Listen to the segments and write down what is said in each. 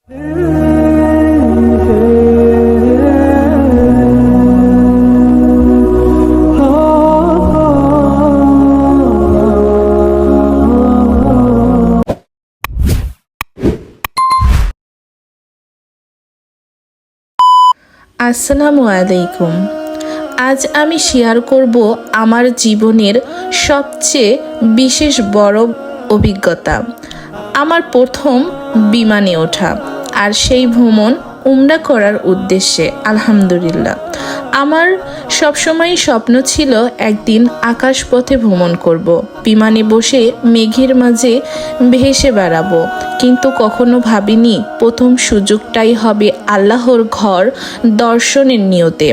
আসসালামু আলাইকুম। আজ আমি শেয়ার করব আমার জীবনের সবচেয়ে বিশেষ বড় অভিজ্ঞতা, আমার প্রথম বিমানে ওঠা আর সেই ভ্রমণ উমরা করার উদ্দেশ্যে। আলহামদুলিল্লাহ, আমার সবসময় স্বপ্ন ছিল একদিন আকাশপথে ভ্রমণ করব, বিমানে বসে মেঘের মাঝে ভেসে বেড়াবো, কিন্তু কখনো ভাবিনি প্রথম সুযোগটাই হবে আল্লাহর ঘর দর্শনের নিয়তে,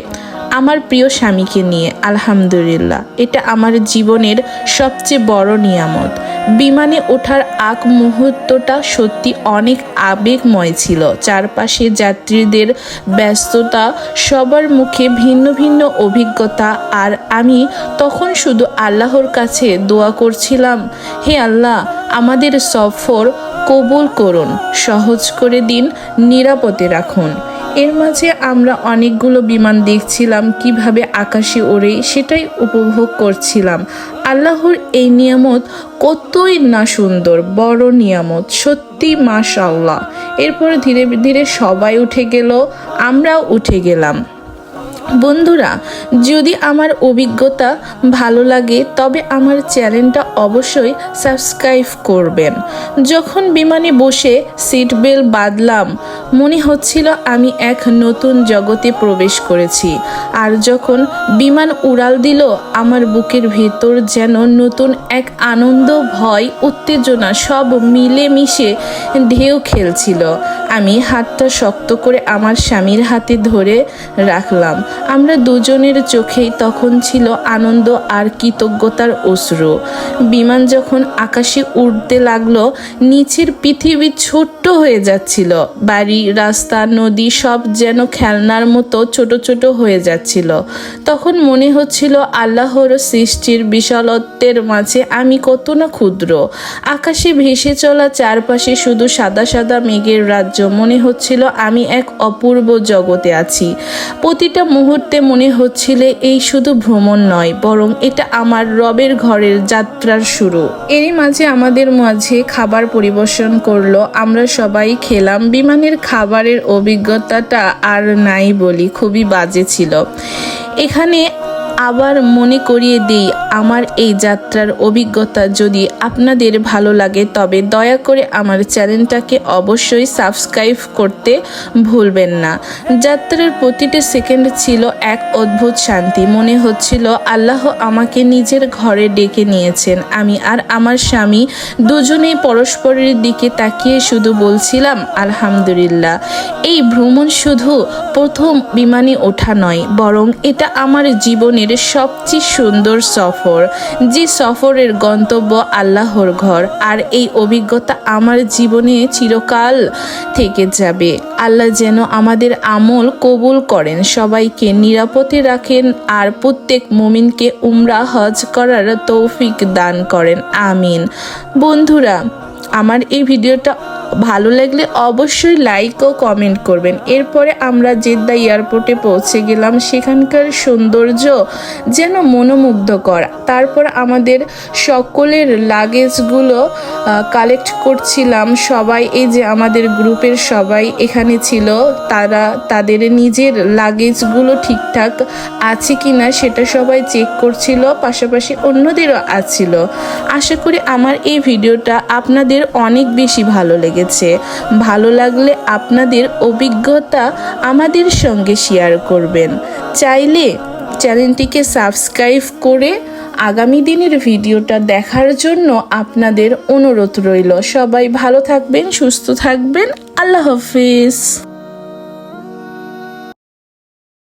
আমার প্রিয় স্বামীকে নিয়ে। আলহামদুলিল্লাহ, এটা আমার জীবনের সবচেয়ে বড় নিয়ামত। বিমানে ওঠার আগ মুহূর্তটা সত্যি অনেক আবেগময় ছিল। চারপাশে যাত্রীদের ব্যস্ততা, সবার মুখে ভিন্ন ভিন্ন অভিজ্ঞতা, আর আমি তখন শুধু আল্লাহর কাছে দোয়া করছিলাম, হে আল্লাহ, আমাদের সফর কবুল করুন, সহজ করে দিন, নিরাপদে রাখুন। এর মাঝে আমরা অনেকগুলো বিমান দেখছিলাম কিভাবে আকাশে ওড়ে, সেটাই উপভোগ করছিলাম। আল্লাহর এই নিয়ামত কতই না সুন্দর, বড় নিয়ামত, সত্যি মাশাআল্লাহ। এরপর ধীরে ধীরে সবাই উঠে গেল, আমরাও উঠে গেলাম। বন্ধুরা, যদি আমার অভিজ্ঞতা ভালো লাগে তবে আমার চ্যানেলটা অবশ্যই সাবস্ক্রাইব করবেন। যখন বিমানে বসে সিট বেল্ট বাঁধলাম, মনে হচ্ছিল আমি এক নতুন জগতে প্রবেশ করেছি। আর যখন বিমান উড়াল দিল, আমার বুকের ভেতর যেন নতুন এক আনন্দ, ভয়, উত্তেজনা সব মিলেমিশে ঢেউ খেলছিল। আমি হাতটা শক্ত করে আমার স্বামীর হাতে ধরে রাখলাম। আমরা দুজনের চোখেই তখন ছিল আনন্দ আর কৃতজ্ঞতার অশ্রু। বিমান যখন আকাশে উড়তে লাগলো, নিচের পৃথিবী ছোট্ট হয়ে যাচ্ছিল। বাড়ি, রাস্তা, নদী সব যেন খেলনার মতো ছোট ছোট হয়ে যাচ্ছিল। তখন মনে হচ্ছিল আল্লাহর সৃষ্টির বিশালত্বের মাঝে আমি কত না ক্ষুদ্র। আকাশে ভেসে চলা চারপাশে শুধু সাদা সাদা মেঘের রাজ্য। মনে হচ্ছিল আমি এক অপূর্ব জগতে আছি। প্রতিটা মুহূর্তে মনে হচ্ছিল এই শুধু ভ্রমণ নয়, বরং এটা আমার রবের ঘরের যাত্রার শুরু। এরই মাঝে আমাদের মাঝে খাবার পরিবেশন করলো, আমরা সবাই খেলাম। বিমানের খাবারের অভিজ্ঞতাটা আর নাই বলি, খুবই বাজে ছিল। এখানে আবার মনে করিয়ে দিই, আমার এই যাত্রার অভিজ্ঞতা যদি আপনাদের ভালো লাগে তবে দয়া করে আমার চ্যানেলটাকে অবশ্যই সাবস্ক্রাইব করতে ভুলবেন না। যাত্রার প্রতিটা সেকেন্ড ছিল এক অদ্ভুত শান্তি। মনে হচ্ছিল আল্লাহ আমাকে নিজের ঘরে ডেকে নিয়েছেন। আমি আর আমার স্বামী দুজনেই পরস্পরের দিকে তাকিয়ে শুধু বলছিলাম আলহামদুলিল্লাহ। এই ভ্রমণ শুধু প্রথম বিমানে ওঠা নয়, বরং এটা আমার জীবনের সবচেয়ে সুন্দর সফর, যে সফরের গন্তব্য আল্লাহর ঘর। আর এই অভিজ্ঞতা আমার জীবনে চিরকাল থেকে যাবে। আল্লাহ যেন আমাদের আমল কবুল করেন, সবাইকে নিরাপদে রাখেন, আর প্রত্যেক মুমিনকে উমরা হজ করার তৌফিক দান করেন, আমিন। বন্ধুরা, আমার এই ভিডিওটা ভালো লাগলে অবশ্যই লাইক ও কমেন্ট করবেন। এরপরে আমরা জেদ্দা এয়ারপোর্টে পৌঁছে গেলাম। সেখানকার সৌন্দর্য যেন মনোমুগ্ধকর। তারপর আমাদের সকলের লাগেজগুলো কালেক্ট করছিলাম। সবাই, এই যে আমাদের গ্রুপের সবাই এখানে ছিল, তারা তাদের নিজের লাগেজগুলো ঠিকঠাক আছে কিনা সেটা সবাই চেক করছিল, পাশাপাশি অন্যদেরও আছিল। আশা করি আমার এই ভিডিওটা আপনাদের অনেক বেশি ভালো লেগেছে। ভালো লাগলে আপনাদের অভিজ্ঞতা আমাদের সঙ্গে শেয়ার করবেন। চাইলে চ্যানেলটিকে সাবস্ক্রাইব করে আগামী দিনের ভিডিওটা দেখার জন্য আপনাদের অনুরোধ রইল। সবাই ভালো থাকবেন, সুস্থ থাকবেন। আল্লাহ হাফিজ।